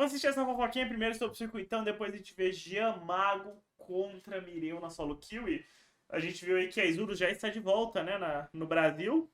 Vamos assistir essa fofoquinha primeiro sobre o circuitão, depois a gente vê Giamago contra Mireu na solo kill. E a gente viu aí que a Izuru já está de volta, né, no Brasil.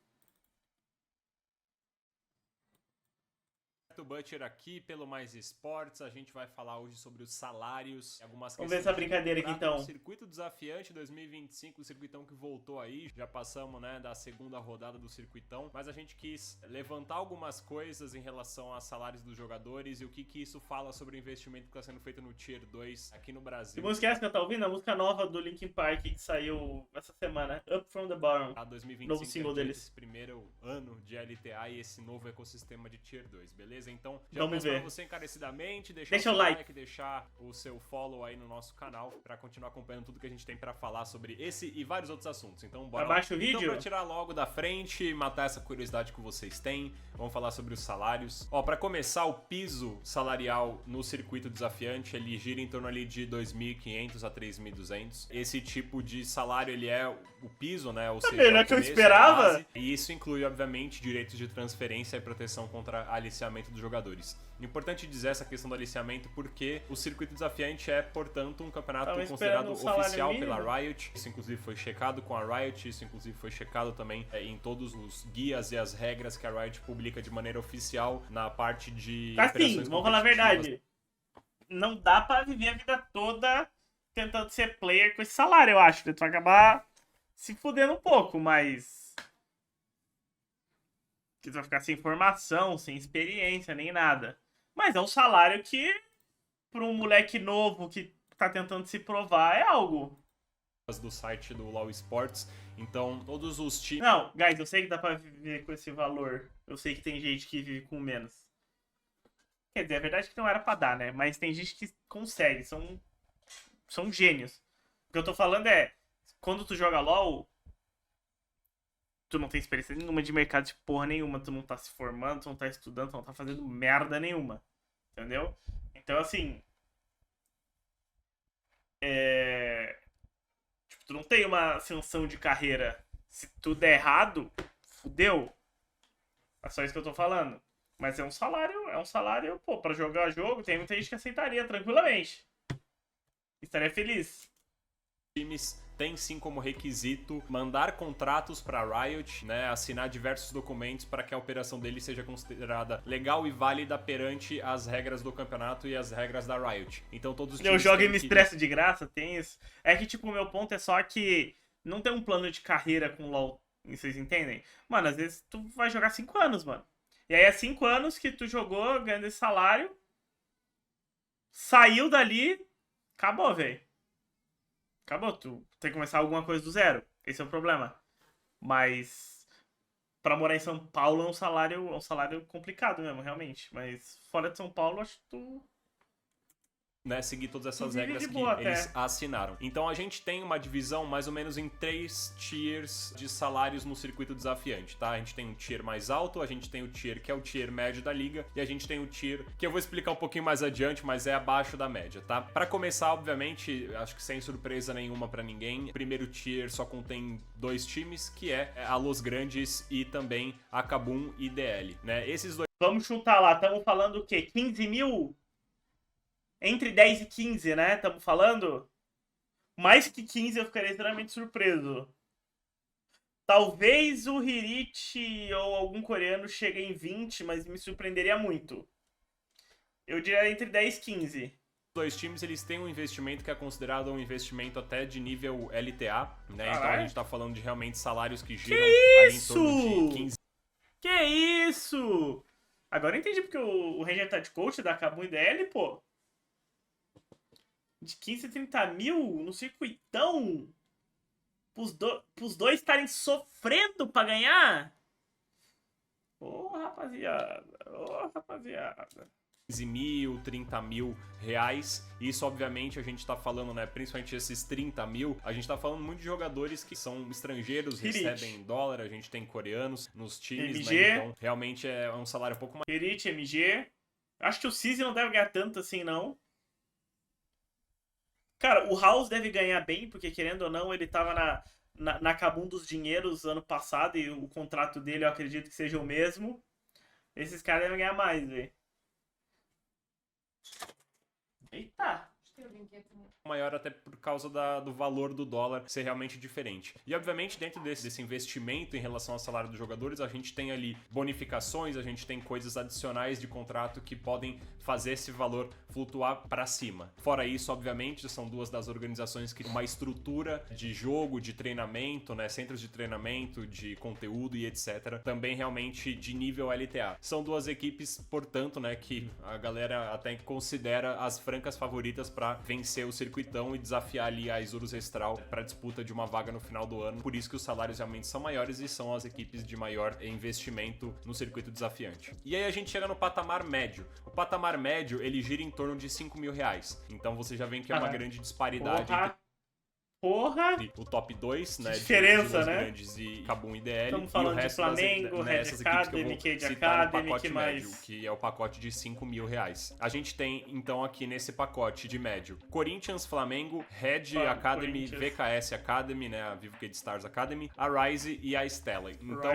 Butcher aqui pelo Mais Esportes. A gente vai falar hoje sobre os salários, algumas Vamos ver essa brincadeira aqui então. Circuito Desafiante 2025, o circuitão que voltou aí. Já passamos, né, da segunda rodada do circuitão, mas a gente quis levantar algumas coisas em relação a salários dos jogadores e o que isso fala sobre o investimento que está sendo feito no Tier 2 aqui no Brasil. Que música é essa que eu tô ouvindo? A música nova do Linkin Park que saiu essa semana, Up From The Bottom. A 2025 novo single deles. Esse primeiro ano de LTA e esse novo ecossistema de Tier 2, beleza? Então, já vamos peço ver. pra você encarecidamente, deixar Deixa o o like, like, deixar o seu follow aí no nosso canal pra continuar acompanhando tudo que a gente tem pra falar sobre esse e vários outros assuntos. Então, bora lá. Abaixa o vídeo. Então, pra tirar logo da frente, matar essa curiosidade que vocês têm, vamos falar sobre os salários. Ó, pra começar, o piso salarial no circuito desafiante, ele gira em torno ali de 2.500 a 3.200. Esse tipo de salário, ele é o piso, né? Ou seja, melhor que eu esperava. E isso inclui, obviamente, direitos de transferência e proteção contra aliciamento dos jogadores. Importante dizer essa questão do aliciamento porque o circuito desafiante é, portanto, um campeonato considerado oficial pela Riot. Isso, inclusive, foi checado com a Riot, isso, inclusive, foi checado também em todos os guias e as regras que a Riot publica de maneira oficial na parte de... Assim, vamos falar a verdade. Não dá pra viver a vida toda tentando ser player com esse salário, eu acho. Tu vai acabar se fudendo um pouco, mas... que tu vai ficar sem formação, sem experiência, nem nada. Mas é um salário que, para um moleque novo que tá tentando se provar, é algo. Do site do LoL Sports, então todos os times... Não, guys, eu sei que dá pra viver com esse valor. Eu sei que tem gente que vive com menos. Quer dizer, é verdade que não era pra dar, né? Mas tem gente que consegue, são gênios. O que eu tô falando é, quando tu joga LoL, tu não tem experiência nenhuma de mercado de porra nenhuma, tu não tá se formando, tu não tá estudando, tu não tá fazendo merda nenhuma. Entendeu? Então, assim... Tipo, tu não tem uma ascensão de carreira. Se tudo der errado, fudeu. É só isso que eu tô falando. Mas é um salário, pô, pra jogar jogo, tem muita gente que aceitaria tranquilamente. Estaria feliz. Times têm sim como requisito mandar contratos para Riot, né, assinar diversos documentos para que a operação dele seja considerada legal e válida perante as regras do campeonato e as regras da Riot. Então todos os times... Eu jogo e me estresso de graça, tem isso. É que, tipo, o meu ponto é só que não tem um plano de carreira com LoL, vocês entendem? Mano, às vezes tu vai jogar 5 anos, mano. E aí é 5 anos que tu jogou, ganhando esse salário, saiu dali, acabou, velho. Acabou, tu tem que começar alguma coisa do zero. Esse é o problema. Mas pra morar em São Paulo é um salário complicado mesmo, realmente. Mas fora de São Paulo, acho que tu... né, seguir todas essas regras que eles assinaram. Então a gente tem uma divisão mais ou menos em 3 tiers de salários no circuito desafiante, tá? A gente tem um tier mais alto, a gente tem o tier que é o tier médio da liga, e a gente tem o tier que eu vou explicar um pouquinho mais adiante, mas é abaixo da média, tá? Pra começar, obviamente, acho que sem surpresa nenhuma pra ninguém, o primeiro tier só contém 2 times, que é a Los Grandes e também a Kabum e DL, né? Esses dois... Vamos chutar lá, estamos falando o quê? 15 mil? Entre 10 e 15, né? Estamos falando? Mais que 15 eu ficaria extremamente surpreso. Talvez o Hirit ou algum coreano chegue em 20, mas me surpreenderia muito. Eu diria entre 10 e 15. Dois times, eles têm um investimento que é considerado um investimento até de nível LTA, né? Então a gente tá falando de realmente salários que giram ali em torno de 15... Que isso? Agora eu entendi porque o Ranger tá de coach da Kabum e DL, pô. De 15 a 30 mil no circuitão? Pros dois estarem sofrendo pra ganhar? Ô, rapaziada. 15 mil, 30 mil reais. Isso, obviamente, a gente tá falando, né? Principalmente esses 30 mil, a gente tá falando muito de jogadores que são estrangeiros, recebem em dólar, a gente tem coreanos nos times, MG, né? Então, realmente é um salário um pouco mais... Hirit, MG. Acho que o Cizi não deve ganhar tanto assim, não. Cara, o House deve ganhar bem, porque querendo ou não, ele tava na Kabum dos dinheiros ano passado e o contrato dele eu acredito que seja o mesmo. Esses caras devem ganhar mais, velho. maior até por causa do valor do dólar ser realmente diferente. E obviamente dentro desse investimento em relação ao salário dos jogadores, a gente tem ali bonificações, a gente tem coisas adicionais de contrato que podem fazer esse valor flutuar para cima. Fora isso, obviamente, são duas das organizações que têm uma estrutura de jogo, de treinamento, né, centros de treinamento, de conteúdo e etc. Também realmente de nível LTA. São duas equipes, portanto, né, que a galera até considera as francas favoritas para vencer o circuitão e desafiar ali a Isurus Estral para disputa de uma vaga no final do ano. Por isso que os salários realmente são maiores e são as equipes de maior investimento no circuito desafiante. E aí a gente chega no patamar médio. O patamar médio, ele gira em torno de 5 mil reais. Então você já vê que é uma grande disparidade entre o top 2, né? Diferença, de né? Grandes e Kabum e DL. Estamos falando e o resto de Flamengo, Red Academy, Cade Academy, pacote que médio, mais? que é o pacote de 5 mil reais. A gente tem, então, aqui nesse pacote de médio, Corinthians, Flamengo, Red Academy, VKS Academy, né? A Vivo Cade Stars Academy, a Rise e a Stella. Então,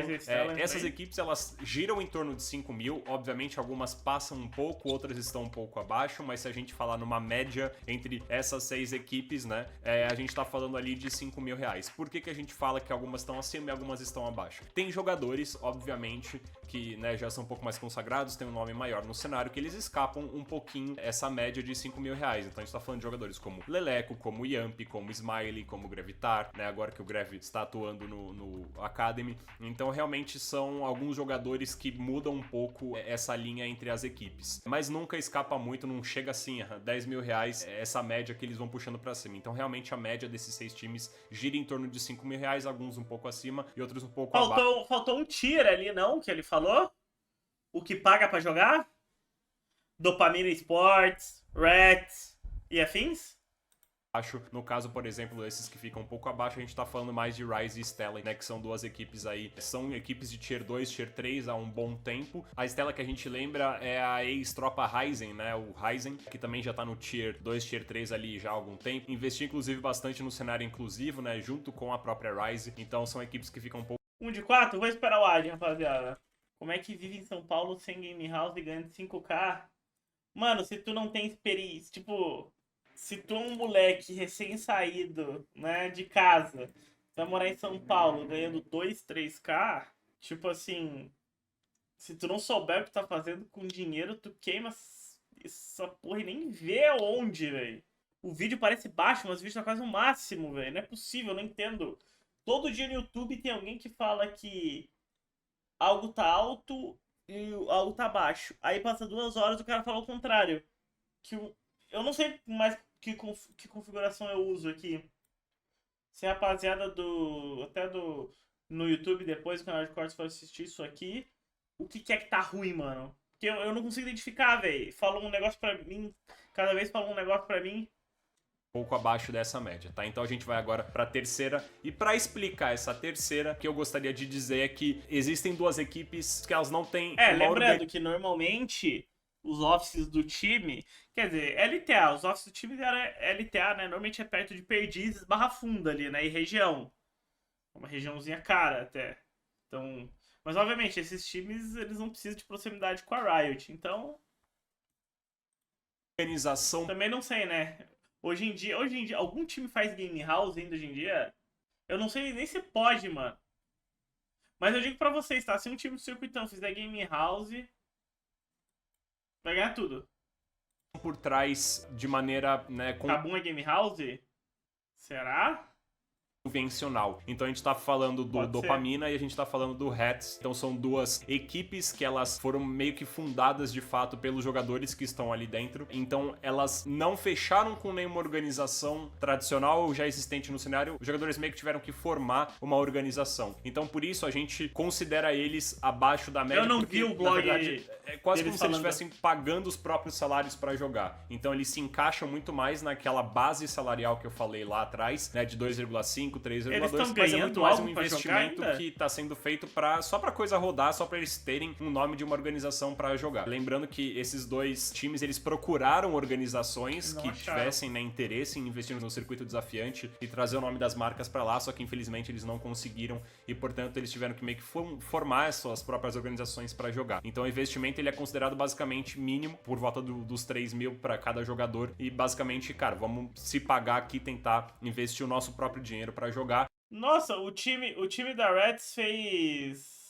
essas equipes, elas giram em torno de 5 mil. Obviamente, algumas passam um pouco, outras estão um pouco abaixo, mas se a gente falar numa média entre essas 6 equipes, né? A gente tá falando ali de 5 mil reais. Por que a gente fala que algumas estão acima e algumas estão abaixo? Tem jogadores, obviamente, que, né, já são um pouco mais consagrados, tem um nome maior no cenário, que eles escapam um pouquinho essa média de 5 mil reais. Então a gente tá falando de jogadores como Leleco, como Yamp, como Smiley, como Gravitar, né, agora que o Grav está atuando no Academy. Então realmente são alguns jogadores que mudam um pouco essa linha entre as equipes. Mas nunca escapa muito, não chega assim, 10 mil reais, essa média que eles vão puxando pra cima. Então realmente a média desses 6 times gira em torno de 5 mil reais, alguns um pouco acima e outros um pouco abaixo. Faltou um tier ali, não? Que ele falou? O que paga pra jogar? Dopamina Sports, Rats e afins? No caso, por exemplo, esses que ficam um pouco abaixo, a gente tá falando mais de Rise e Stella, né, que são duas equipes aí, são equipes de Tier 2, Tier 3 há um bom tempo. A Stella que a gente lembra é a ex-tropa Ryzen, né, o Ryzen, que também já tá no Tier 2, Tier 3 ali já há algum tempo. Investiu, inclusive, bastante no cenário inclusivo, né, junto com a própria Rise, então são equipes que ficam um pouco... 1 de 4? Vou esperar o Ad, rapaziada. Como é que vive em São Paulo sem game house e ganha 5k? Mano, se tu não tem experiência, tipo... Se tu é um moleque recém-saído, né, de casa, vai morar em São Paulo ganhando 2, 3k, tipo assim, se tu não souber o que tá fazendo com dinheiro, tu queima essa porra e nem vê onde, velho. O vídeo parece baixo, mas o vídeo tá quase o máximo, velho. Não é possível, eu não entendo. Todo dia no YouTube tem alguém que fala que algo tá alto e algo tá baixo. Aí passa 2 horas e o cara fala o contrário. Que eu não sei mais que configuração eu uso aqui. Se a rapaziada no YouTube depois, o canal de cortes, for assistir isso aqui, o que é que tá ruim, mano? Porque eu não consigo identificar, velho. Falou um negócio pra mim, cada vez falou um negócio pra mim. Pouco abaixo dessa média, tá? Então a gente vai agora pra terceira. E pra explicar essa terceira, o que eu gostaria de dizer é que existem duas equipes que elas não têm... lembrando que normalmente... os offices do time, quer dizer, LTA, os offices do time era LTA, né? Normalmente é perto de Perdizes, Barra Funda ali, né? E região. Uma regiãozinha cara até. Então, mas obviamente esses times, eles não precisam de proximidade com a Riot, então... Organização... Também não sei, né? Hoje em dia, algum time faz game house ainda hoje em dia? Eu não sei nem se pode, mano. Mas eu digo pra vocês, tá? Se um time do circuitão fizer game house... vai ganhar tudo. Por trás de maneira, né, Kabum é game house? Será? Convencional. Então a gente tá falando do Dopamina e a gente tá falando do Hats. Então são duas equipes que elas foram meio que fundadas de fato pelos jogadores que estão ali dentro. Então elas não fecharam com nenhuma organização tradicional ou já existente no cenário. Os jogadores meio que tiveram que formar uma organização. Então por isso a gente considera eles abaixo da média. Eu não vi o blog. Na verdade, é quase como se eles estivessem pagando os próprios salários para jogar. Então eles se encaixam muito mais naquela base salarial que eu falei lá atrás, né, de 2,5, 5, 3 jogadores, mas é muito mais um investimento que tá sendo feito só pra coisa rodar, só pra eles terem um nome de uma organização pra jogar. Lembrando que esses dois times, eles procuraram organizações que tivessem, né, interesse em investir no circuito desafiante e trazer o nome das marcas pra lá, só que infelizmente eles não conseguiram e, portanto, eles tiveram que meio que formar as suas próprias organizações pra jogar. Então o investimento ele é considerado basicamente mínimo, por volta dos 3 mil pra cada jogador e basicamente, cara, vamos se pagar aqui, tentar investir o nosso próprio dinheiro pra jogar. Nossa, o time da Reds fez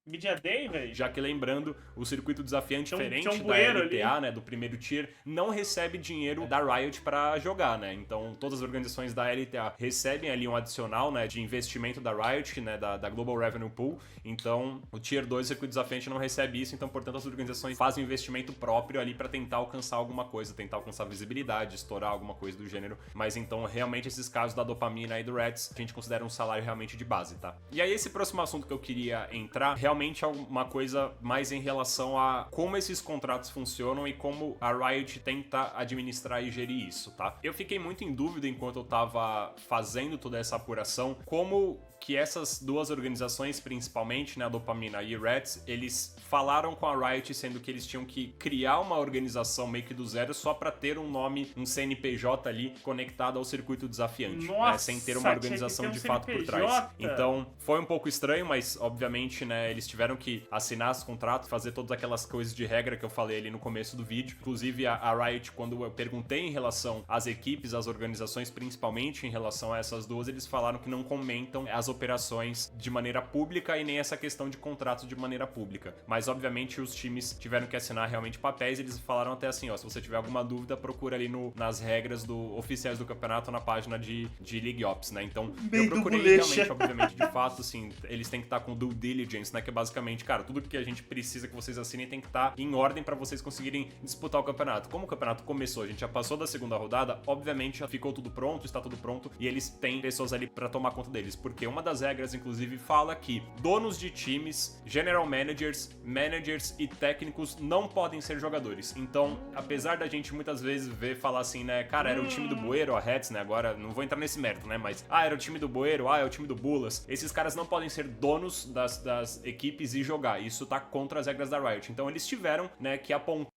Media Day, velho? Já que, lembrando, o circuito desafiante diferente da LTA, né, do primeiro tier, não recebe dinheiro da Riot pra jogar, né? Então, todas as organizações da LTA recebem ali um adicional, né, de investimento da Riot, né, da Global Revenue Pool. Então, o tier 2 do circuito desafiante não recebe isso, então, portanto, as organizações fazem investimento próprio ali pra tentar alcançar alguma coisa, tentar alcançar visibilidade, estourar alguma coisa do gênero. Mas, então, realmente, esses casos da Dopamina e do Reds, a gente considera um salário realmente de base, tá? E aí, esse próximo assunto que eu queria entrar, realmente é uma coisa mais em relação a como esses contratos funcionam e como a Riot tenta administrar e gerir isso, tá? Eu fiquei muito em dúvida enquanto eu tava fazendo toda essa apuração, como que essas duas organizações, principalmente, né, a Dopamina e Reds, eles falaram com a Riot, sendo que eles tinham que criar uma organização meio que do zero só pra ter um nome, um CNPJ ali conectado ao circuito desafiante, Nossa, né, sem ter uma organização de fato por trás. Então, foi um pouco estranho, mas obviamente, né, eles tiveram que assinar os contratos, fazer todas aquelas coisas de regra que eu falei ali no começo do vídeo. Inclusive, a Riot, quando eu perguntei em relação às equipes, às organizações, principalmente em relação a essas duas, eles falaram que não comentam as operações de maneira pública e nem essa questão de contratos de maneira pública. Mas, obviamente, os times tiveram que assinar realmente papéis. Eles falaram até assim, ó, se você tiver alguma dúvida, procura ali nas regras oficiais do campeonato na página de League Ops, né? Então, eu procurei realmente, obviamente, de fato, assim, eles têm que estar com due diligence, né? Que é basicamente, cara, tudo que a gente precisa que vocês assinem tem que estar em ordem para vocês conseguirem disputar o campeonato. Como o campeonato começou, a gente já passou da segunda rodada, obviamente já ficou tudo pronto, está tudo pronto e eles têm pessoas ali para tomar conta deles, porque uma das regras, inclusive, fala que donos de times, general managers e técnicos não podem ser jogadores. Então, apesar da gente muitas vezes falar assim, né, cara, era o time do Bueiro, a Reds, né, agora não vou entrar nesse mérito, né, mas, era o time do Bueiro, é o time do Bulas, esses caras não podem ser donos das equipes e jogar, isso tá contra as regras da Riot. Então, eles tiveram, né, que apontar.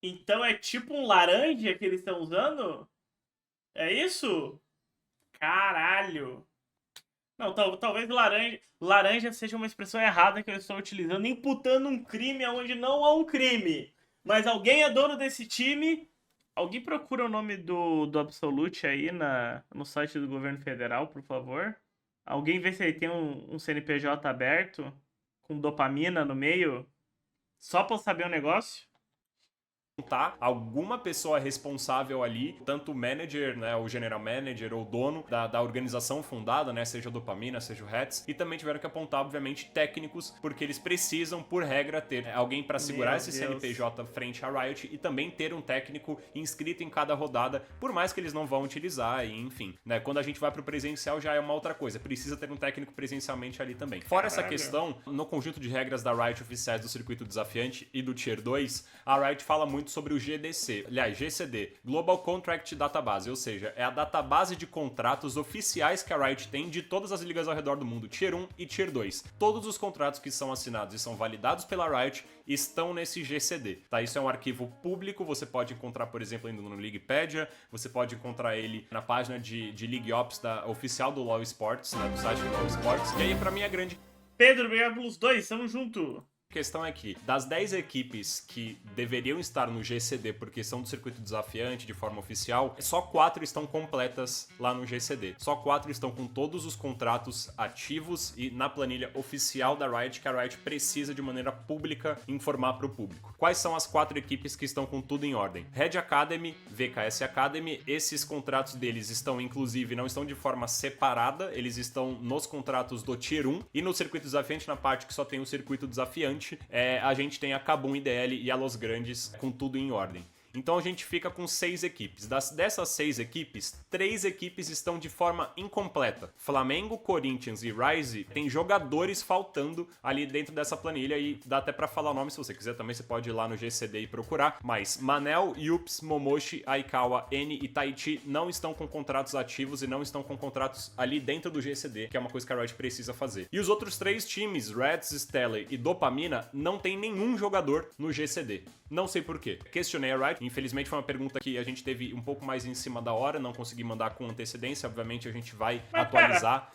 Então é tipo um laranja que eles estão usando? É isso? Caralho. Não, talvez laranja seja uma expressão errada que eu estou utilizando, imputando um crime onde não há um crime. Mas alguém é dono desse time. Alguém procura o nome do Absolute aí no site do governo federal, por favor. Alguém vê se ele tem um CNPJ aberto, com dopamina no meio, só pra eu saber o negócio. Alguma pessoa responsável ali, tanto o manager, né, o general manager ou o dono da organização fundada, né, seja o Dopamina, seja o Reds, e também tiveram que apontar, obviamente, técnicos, porque eles precisam, por regra, ter alguém para segurar esse CNPJ frente à Riot e também ter um técnico inscrito em cada rodada, por mais que eles não vão utilizar, e enfim, né, quando a gente vai pro presencial já é uma outra coisa, precisa ter um técnico presencialmente ali também. Fora essa questão, no conjunto de regras da Riot oficiais do circuito desafiante e do Tier 2, a Riot fala muito sobre o GDC, aliás, GCD, Global Contract Database, ou seja, é a database de contratos oficiais que a Riot tem de todas as ligas ao redor do mundo, Tier 1 e Tier 2. Todos os contratos que são assinados e são validados pela Riot estão nesse GCD, tá? Isso é um arquivo público, você pode encontrar, por exemplo, indo no Leaguepedia, você pode encontrar ele na página de League Ops oficial do LoL Sports, né, do site do LoL Sports. E aí, pra mim, a grande... Pedro, obrigado pelos dois, tamo junto! A questão é que, das 10 equipes que deveriam estar no GCD porque são do circuito desafiante de forma oficial, só 4 estão completas lá no GCD. Só 4 estão com todos os contratos ativos e na planilha oficial da Riot, que a Riot precisa de maneira pública informar para o público. Quais são as 4 equipes que estão com tudo em ordem? Red Academy, VKS Academy, esses contratos deles estão, inclusive, não estão de forma separada, eles estão nos contratos do Tier 1 e no circuito desafiante, na parte que só tem o circuito desafiante, a gente tem a Kabum IDL e a Los Grandes com tudo em ordem. Então a gente fica com 6 equipes. Dessas 6 equipes, 3 equipes estão de forma incompleta. Flamengo, Corinthians e Rise tem jogadores faltando ali dentro dessa planilha e dá até pra falar o nome se você quiser também, você pode ir lá no GCD e procurar. Mas Manel, Yups, Momoshi, Aikawa, N e Taichi não estão com contratos ativos e não estão com contratos ali dentro do GCD, que é uma coisa que a Riot precisa fazer. E os outros 3 times, Reds, Stellar e Dopamina, não tem nenhum jogador no GCD. Não sei por quê. Questionei a Riot, infelizmente foi uma pergunta que a gente teve um pouco mais em cima da hora, não consegui mandar com antecedência, obviamente a gente vai atualizar.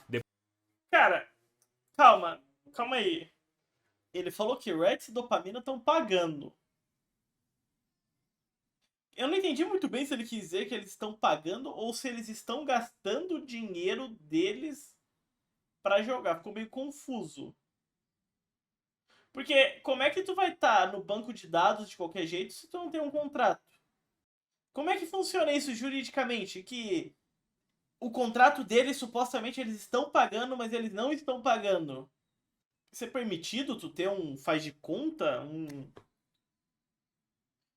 Cara, calma aí. Ele falou que Reds e Dopamina estão pagando. Eu não entendi muito bem se ele quis dizer que eles estão pagando ou se eles estão gastando o dinheiro deles pra jogar. Ficou meio confuso. Porque como é que tu vai estar no banco de dados de qualquer jeito se tu não tem um contrato? Como é que funciona isso juridicamente? Que o contrato deles, supostamente, eles estão pagando, mas eles não estão pagando. Isso é permitido tu ter um faz de conta?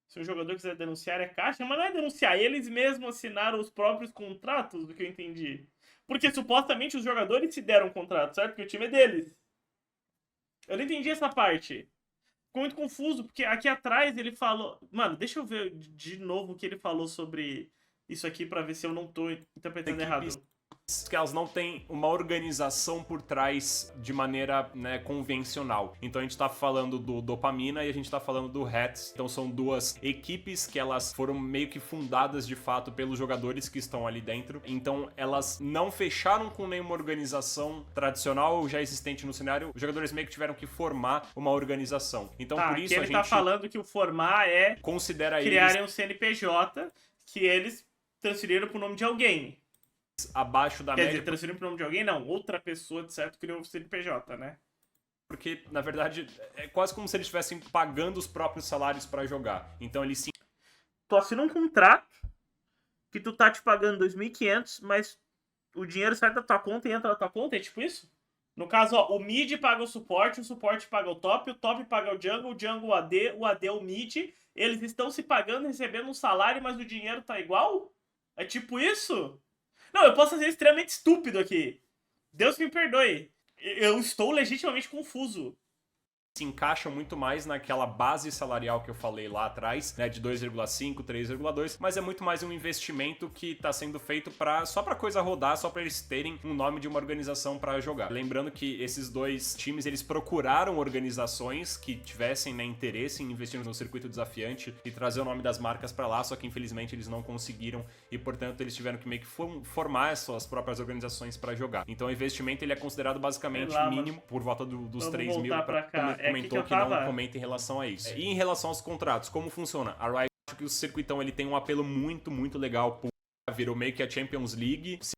Se um jogador quiser denunciar, é caixa, mas não é denunciar. Eles mesmos assinaram os próprios contratos, do que eu entendi. Porque supostamente os jogadores se deram contrato, certo? Porque o time é deles. Eu não entendi essa parte. Ficou muito confuso, porque aqui atrás ele falou... Mano, deixa eu ver de novo o que ele falou sobre isso aqui pra ver se eu não tô interpretando errado. Que elas não têm uma organização por trás de maneira, né, convencional. Então a gente tá falando do Dopamina e a gente tá falando do Hats. Então são 2 equipes que elas foram meio que fundadas de fato pelos jogadores que estão ali dentro. Então elas não fecharam com nenhuma organização tradicional ou já existente no cenário. Os jogadores meio que tiveram que formar uma organização. Então por isso a gente... Ele tá falando que o formar é... Considera criarem um CNPJ que eles transferiram pro nome de alguém. Abaixo da média. Quer dizer, transferindo pro nome de alguém? Não. Outra pessoa, de certo, criou o CNPJ, né? Porque, na verdade, é quase como se eles estivessem pagando os próprios salários pra jogar. Então eles sim... Tu assina um contrato que tu tá te pagando 2.500, mas o dinheiro sai da tua conta e entra na tua conta, é tipo isso? No caso, ó, o mid paga o suporte paga o top paga o jungle o AD o mid. Eles estão se pagando, recebendo um salário, mas o dinheiro tá igual? É tipo isso? Não, eu posso ser extremamente estúpido aqui. Deus me perdoe. Eu estou legitimamente confuso. Se encaixam muito mais naquela base salarial que eu falei lá atrás, né, de 2,5, 3,2, mas é muito mais um investimento que está sendo feito só para coisa rodar, só para eles terem um nome de uma organização para jogar. Lembrando que esses 2 times, eles procuraram organizações que tivessem, né, interesse em investir no circuito desafiante e trazer o nome das marcas para lá, só que infelizmente eles não conseguiram e, portanto, eles tiveram que meio que formar as suas próprias organizações para jogar. Então o investimento ele é considerado basicamente mínimo, por volta dos 3 mil. Comentou que não comenta em relação a isso. E em relação aos contratos, como funciona? A Riot, acho que o circuitão ele tem um apelo muito, muito legal. Virou meio que a Champions League. Se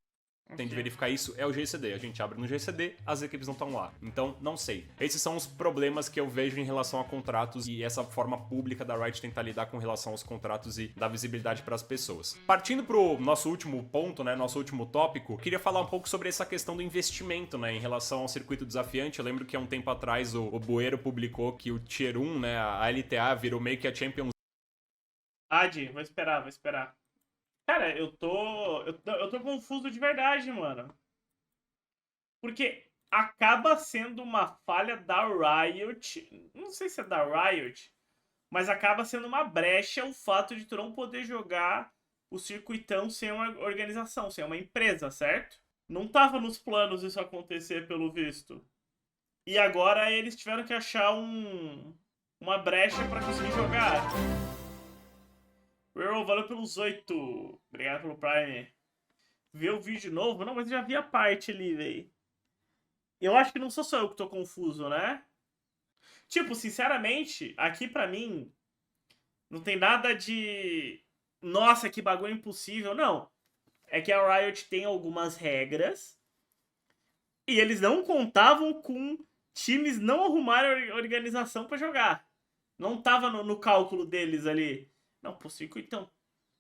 tem de verificar isso, é o GCD. A gente abre no GCD, as equipes não estão lá. Então, não sei. Esses são os problemas que eu vejo em relação a contratos e essa forma pública da Riot tentar lidar com relação aos contratos e dar visibilidade para as pessoas. Partindo pro nosso último ponto, né, nosso último tópico, queria falar um pouco sobre essa questão do investimento, né, em relação ao circuito desafiante. Eu lembro que há um tempo atrás o Bueiro publicou que o Tier 1, né, a LTA virou meio que a Champions. Vou esperar. Cara, eu tô confuso de verdade, mano. Porque acaba sendo uma falha da Riot. Não sei se é da Riot, mas acaba sendo uma brecha o fato de tu não poder jogar o circuitão sem uma organização, sem uma empresa, certo? Não tava nos planos isso acontecer, pelo visto. E agora eles tiveram que achar uma brecha pra conseguir jogar. Reroll, valeu pelos 8. Obrigado pelo Prime. Ver o vídeo novo? Não, mas eu já vi a parte ali, velho. Eu acho que não sou só eu que tô confuso, né? Tipo, sinceramente, aqui pra mim, não tem nada de... Nossa, que bagulho impossível. Não. É que a Riot tem algumas regras e eles não contavam com times não arrumarem organização pra jogar. Não tava no cálculo deles ali. Não, pro circuitão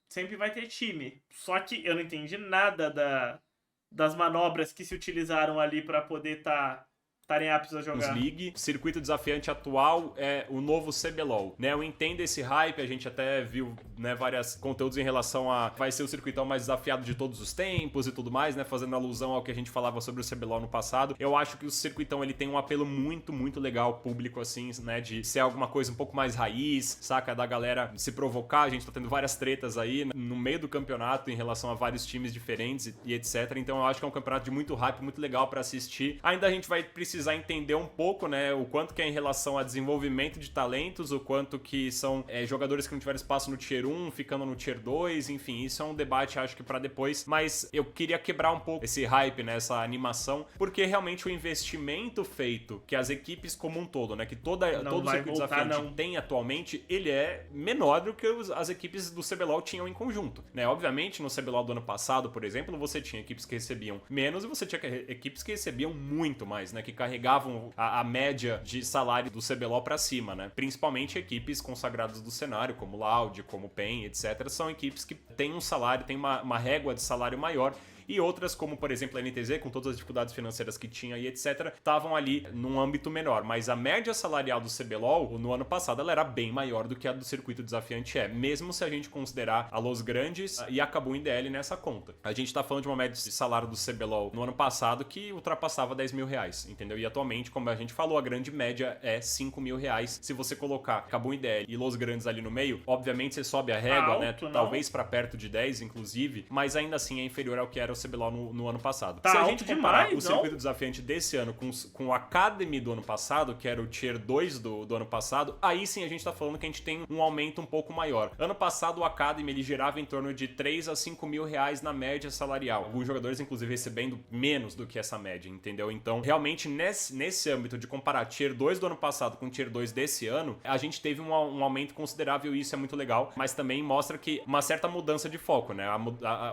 sempre vai ter time. Só que eu não entendi nada das manobras que se utilizaram ali pra poder tá estarem aptos a jogar. League. O circuito desafiante atual é o novo CBLOL, né? Eu entendo esse hype, a gente até viu, né, vários conteúdos em relação a vai ser o circuitão mais desafiado de todos os tempos e tudo mais, né? Fazendo alusão ao que a gente falava sobre o CBLOL no passado. Eu acho que o circuitão, ele tem um apelo muito, muito legal público, assim, né? De ser alguma coisa um pouco mais raiz, saca? Da galera se provocar. A gente tá tendo várias tretas aí no meio do campeonato em relação a vários times diferentes e etc. Então eu acho que é um campeonato de muito hype, muito legal pra assistir. Ainda a gente vai precisar entender um pouco, né, o quanto que é em relação a desenvolvimento de talentos, o quanto que são jogadores que não tiveram espaço no Tier 1, ficando no Tier 2, enfim, isso é um debate, acho que pra depois, mas eu queria quebrar um pouco esse hype, né, essa animação, porque realmente o investimento feito, que as equipes como um todo, né, que todo o circuito desafiante tem atualmente, ele é menor do que as equipes do CBLOL tinham em conjunto, né, obviamente no CBLOL do ano passado, por exemplo, você tinha equipes que recebiam menos e você tinha equipes que recebiam muito mais, né, que carregavam a média de salário do CBLOL pra cima, né? Principalmente equipes consagradas do cenário, como Loud, como PEN, etc. São equipes que têm um salário, têm uma régua de salário maior. E outras, como por exemplo a NTZ, com todas as dificuldades financeiras que tinha e etc., estavam ali num âmbito menor. Mas a média salarial do CBLOL, no ano passado, ela era bem maior do que a do circuito desafiante mesmo se a gente considerar a Los Grandes e a Kabum IDL nessa conta. A gente tá falando de uma média de salário do CBLOL no ano passado que ultrapassava 10 mil reais, entendeu? E atualmente, como a gente falou, a grande média é 5 mil reais. Se você colocar Kabum IDL e Los Grandes ali no meio, obviamente você sobe a régua, alto, né? Não. Talvez para perto de 10, inclusive, mas ainda assim é inferior ao que era o CBLOL no ano passado. Tá, se a gente comparar demais, o circuito desafiante desse ano com o Academy do ano passado, que era o Tier 2 do ano passado, aí sim a gente tá falando que a gente tem um aumento um pouco maior. Ano passado o Academy ele girava em torno de 3 a 5 mil reais na média salarial. Alguns jogadores inclusive recebendo menos do que essa média, entendeu? Então realmente nesse âmbito de comparar Tier 2 do ano passado com Tier 2 desse ano, a gente teve um aumento considerável e isso é muito legal, mas também mostra que uma certa mudança de foco, né?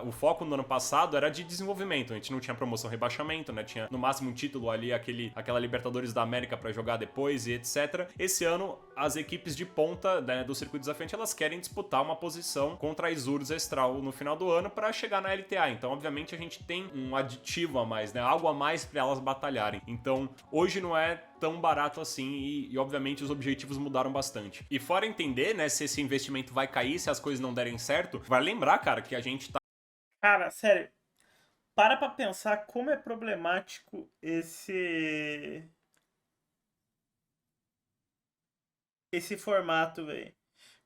O foco no ano passado era de desenvolvimento. A gente não tinha promoção rebaixamento, né? Tinha no máximo um título ali, aquela Libertadores da América pra jogar depois e etc. Esse ano, as equipes de ponta, né, do circuito desafiante, elas querem disputar uma posição contra a Isurus Estral no final do ano pra chegar na LTA. Então, obviamente, a gente tem um aditivo a mais, né? Algo a mais pra elas batalharem. Então, hoje não é tão barato assim e obviamente os objetivos mudaram bastante. E fora entender, né, se esse investimento vai cair, se as coisas não derem certo, vai lembrar, cara, que a gente tá... Cara, sério, para pensar como é problemático esse formato, velho.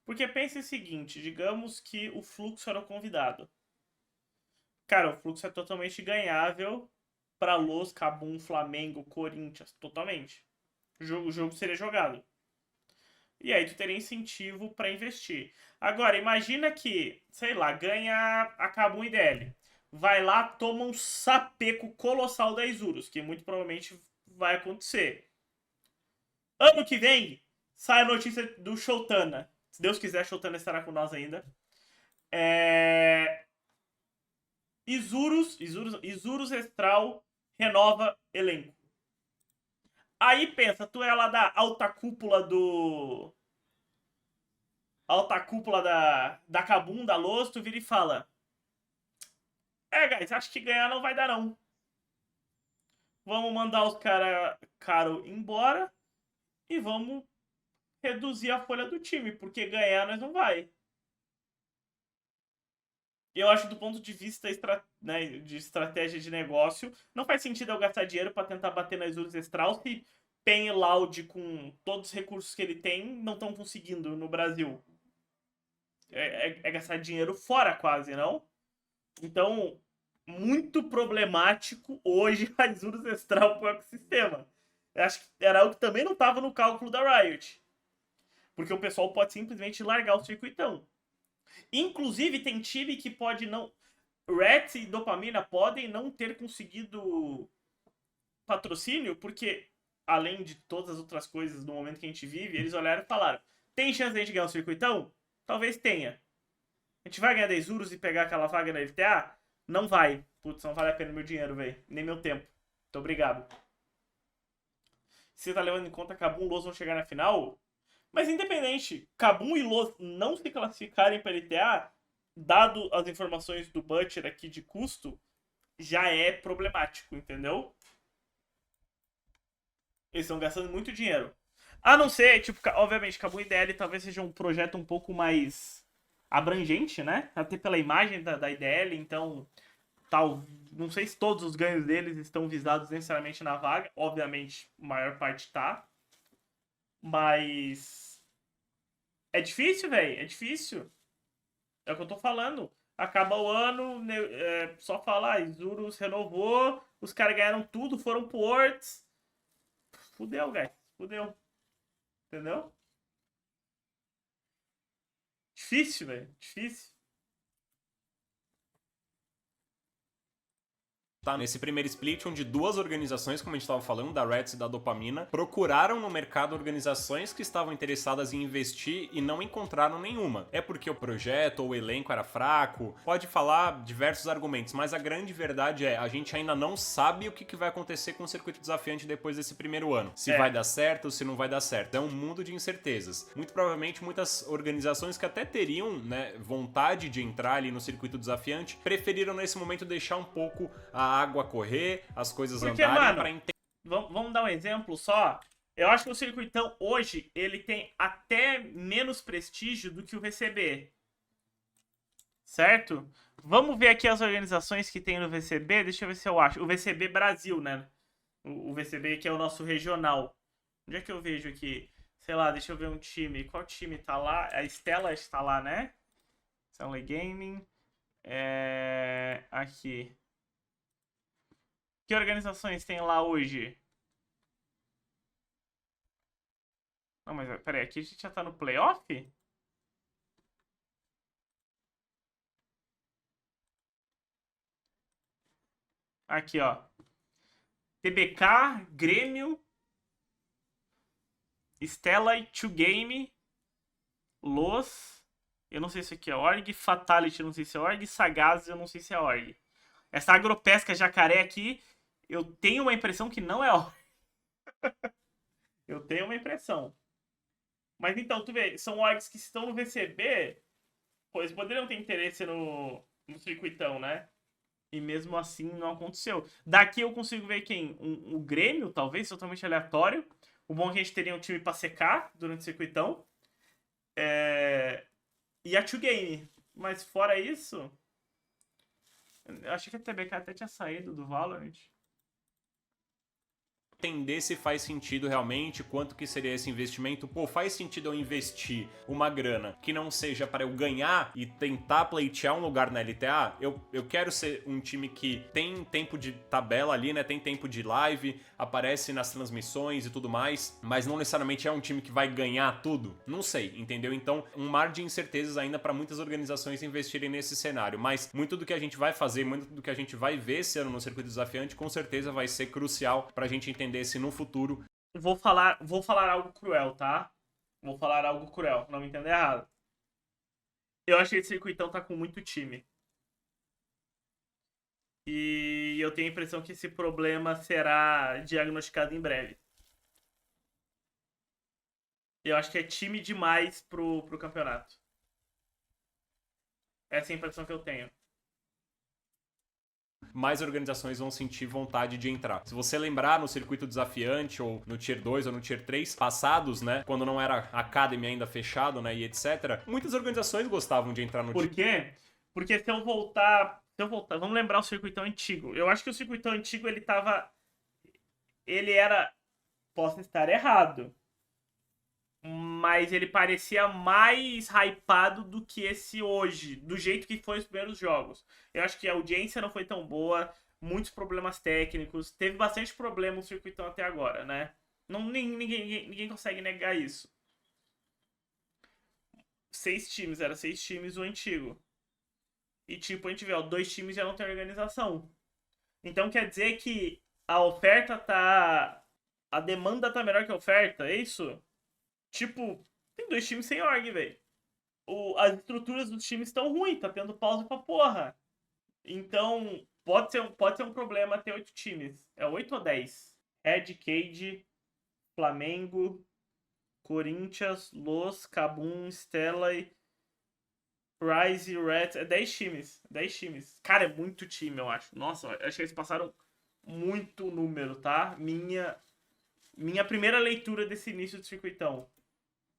Porque pensa o seguinte, digamos que o Fluxo era o convidado. Cara, o Fluxo é totalmente ganhável para Los, Kabum, Flamengo, Corinthians, totalmente. O jogo seria jogado. E aí tu teria incentivo para investir. Agora, imagina que, sei lá, ganha a Kabum IDL. Vai lá, toma um sapeco colossal da Isurus, que muito provavelmente vai acontecer. Ano que vem, sai a notícia do Showtana. Se Deus quiser, Showtana estará com nós ainda. Isurus Estral renova elenco. Aí pensa, tu é lá da alta cúpula da Kabum, da Los, tu vira e fala: guys, acho que ganhar não vai dar não. Vamos mandar os caro embora e vamos reduzir a folha do time, porque ganhar nós não vai. Eu acho do ponto de vista de estratégia de negócio, não faz sentido eu gastar dinheiro para tentar bater na Isurus Estral se PEN e Loud, com todos os recursos que ele tem, não estão conseguindo no Brasil. É gastar dinheiro fora quase, não? Então, muito problemático hoje a Isurus Estral pro ecossistema. Eu acho que era algo que também não estava no cálculo da Riot. Porque o pessoal pode simplesmente largar o circuitão. Inclusive, tem time que pode não... Rats e Dopamina podem não ter conseguido patrocínio, porque, além de todas as outras coisas do momento que a gente vive, eles olharam e falaram: tem chance de a gente ganhar o circuitão? Talvez tenha. A gente vai ganhar 10 euros e pegar aquela vaga na LTA? Não vai. Putz, não vale a pena meu dinheiro, velho. Nem meu tempo. Muito obrigado. Você tá levando em conta que Kabum e Los vão chegar na final? Mas independente, Kabum e Los não se classificarem para LTA, dado as informações do Butcher aqui de custo, já é problemático, entendeu? Eles estão gastando muito dinheiro. A não ser, tipo, obviamente, Kabum IDL talvez seja um projeto um pouco mais abrangente, né? Até pela imagem da IDL, então, não sei se todos os ganhos deles estão visados necessariamente na vaga. Obviamente, a maior parte tá. Mas é difícil, velho. É difícil. É o que eu tô falando. Acaba o ano, só falar, Isurus renovou, os caras ganharam tudo, foram pro Worlds. Fudeu, velho. Fudeu. Entendeu? Difícil, velho. Difícil. Tá nesse primeiro split, onde duas organizações, como a gente estava falando, da Reds e da Dopamina, procuraram no mercado organizações que estavam interessadas em investir e não encontraram nenhuma. É porque o projeto ou o elenco era fraco, pode falar diversos argumentos, mas a grande verdade é, a gente ainda não sabe o que vai acontecer com o circuito desafiante depois desse primeiro ano. Se vai dar certo, se não vai dar certo. É um mundo de incertezas. Muito provavelmente muitas organizações que até teriam, né, vontade de entrar ali no circuito desafiante, preferiram nesse momento deixar um pouco a água correr, as coisas andarem para entender. Vamos dar um exemplo só. Eu acho que o circuitão hoje ele tem até menos prestígio do que o VCB. Certo? Vamos ver aqui as organizações que tem no VCB. Deixa eu ver se eu acho. O VCB Brasil, né? O VCB que é o nosso regional. Onde é que eu vejo aqui? Sei lá, deixa eu ver um time. Qual time tá lá? A Stella está lá, né? Stanley Gaming. Aqui. Que organizações tem lá hoje? Não, mas peraí, aqui a gente já tá no playoff? Aqui, ó. TBK, Grêmio, Stella, 2Game, Los, eu não sei se aqui é org, Fatality, eu não sei se é org, Sagaz, eu não sei se é org. Essa Agropesca Jacaré aqui, eu tenho uma impressão que não é org. Eu tenho uma impressão. Mas então, tu vê, são orgs que estão no VCB, pois poderiam ter interesse no circuitão, né? E mesmo assim não aconteceu. Daqui eu consigo ver quem? O Grêmio, talvez, totalmente aleatório. O bom é que a gente teria um time pra secar durante o circuitão. E a 2Game. Mas fora isso, eu achei que a TBK até tinha saído do Valorant. Entender se faz sentido realmente, quanto que seria esse investimento. Pô, faz sentido eu investir uma grana que não seja para eu ganhar e tentar pleitear um lugar na LTA? Eu quero ser um time que tem tempo de tabela ali, né? Tem tempo de live, aparece nas transmissões e tudo mais, mas não necessariamente é um time que vai ganhar tudo. Não sei, entendeu? Então, um mar de incertezas ainda para muitas organizações investirem nesse cenário, mas muito do que a gente vai fazer, muito do que a gente vai ver esse ano no circuito desafiante, com certeza vai ser crucial pra gente entender se no futuro. Vou falar algo cruel, tá? Vou falar algo cruel, não me entenda errado. Eu acho que esse circuitão tá com muito time. E eu tenho a impressão que esse problema será diagnosticado em breve. Eu acho que é time demais pro campeonato. Essa é a impressão que eu tenho. Mais organizações vão sentir vontade de entrar. Se você lembrar no circuito desafiante, ou no Tier 2 ou no Tier 3, passados, né, quando não era Academy ainda fechado, né, e etc, muitas organizações gostavam de entrar no Por quê? Porque se eu voltar, vamos lembrar o circuitão antigo. Eu acho que o circuitão antigo, ele era, posso estar errado, mas ele parecia mais hypado do que esse hoje, do jeito que foi os primeiros jogos. Eu acho que a audiência não foi tão boa, muitos problemas técnicos, teve bastante problema no circuitão até agora, né? Ninguém consegue negar isso. 6 times, era 6 times o antigo. E tipo, a gente vê, ó, 2 times já não tem organização. Então quer dizer que a oferta tá... A demanda tá melhor que a oferta, é isso? Tipo, tem 2 times sem org, velho. As estruturas dos times estão ruins, tá tendo pausa pra porra. Então, pode ser um problema ter 8 times. É 8 ou 10? Red, Cade, Flamengo, Corinthians, Los, Kabum, Stella, Rise, Reds. É 10 times. 10 times. Cara, é muito time, eu acho. Nossa, acho que eles passaram muito número, tá? Minha primeira leitura desse início do circuitão.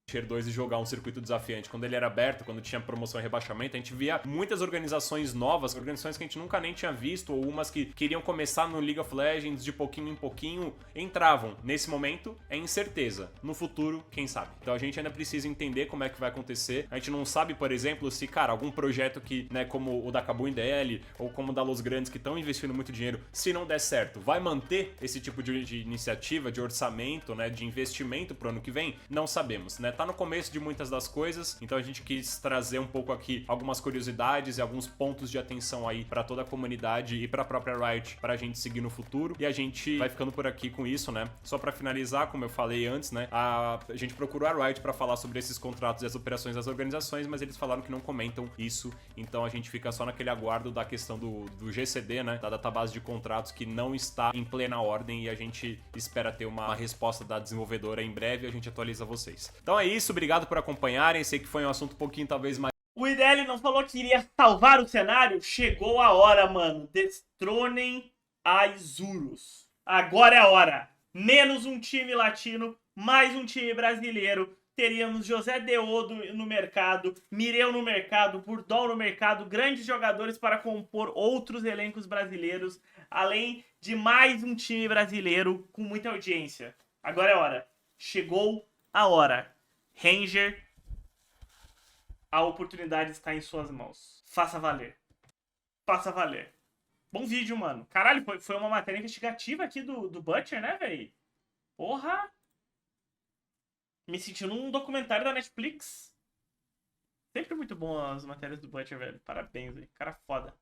Tier 2 e jogar um circuito desafiante. Quando ele era aberto, quando tinha promoção e rebaixamento, a gente via muitas organizações novas, organizações que a gente nunca nem tinha visto, ou umas que queriam começar no League of Legends de pouquinho em pouquinho, entravam. Nesse momento, é incerteza. No futuro, quem sabe? Então a gente ainda precisa entender como é que vai acontecer. A gente não sabe, por exemplo, se, cara, algum projeto que, né, como o da Kabum DL, ou como o da Los Grandes, que estão investindo muito dinheiro, se não der certo, vai manter esse tipo de iniciativa, de orçamento, né, de investimento pro ano que vem? Não sabemos, né? Tá no começo de muitas das coisas, então a gente quis trazer um pouco aqui algumas curiosidades e alguns pontos de atenção aí pra toda a comunidade e pra própria Riot, pra gente seguir no futuro. E a gente vai ficando por aqui com isso, né? Só pra finalizar, como eu falei antes, né? A gente procurou a Riot pra falar sobre esses contratos e as operações das organizações, mas eles falaram que não comentam isso, então a gente fica só naquele aguardo da questão do GCD, né? Da database de contratos que não está em plena ordem e a gente espera ter uma resposta da desenvolvedora em breve e a gente atualiza vocês. Então é isso, obrigado por acompanharem. Sei que foi um assunto um pouquinho talvez mais... O IDL não falou que iria salvar o cenário? Chegou a hora, mano. Destronem a Isurus. Agora é a hora. Menos um time latino, mais um time brasileiro. Teríamos José Deodo no mercado, Mireu no mercado, Burdol no mercado, grandes jogadores para compor outros elencos brasileiros, além de mais um time brasileiro com muita audiência. Agora é a hora. Chegou a hora. Ranger, a oportunidade está em suas mãos. Faça valer. Faça valer. Bom vídeo, mano. Caralho, foi uma matéria investigativa aqui do Butcher, né, velho? Porra! Me sentindo num documentário da Netflix. Sempre muito bom as matérias do Butcher, velho. Parabéns, velho. Cara foda.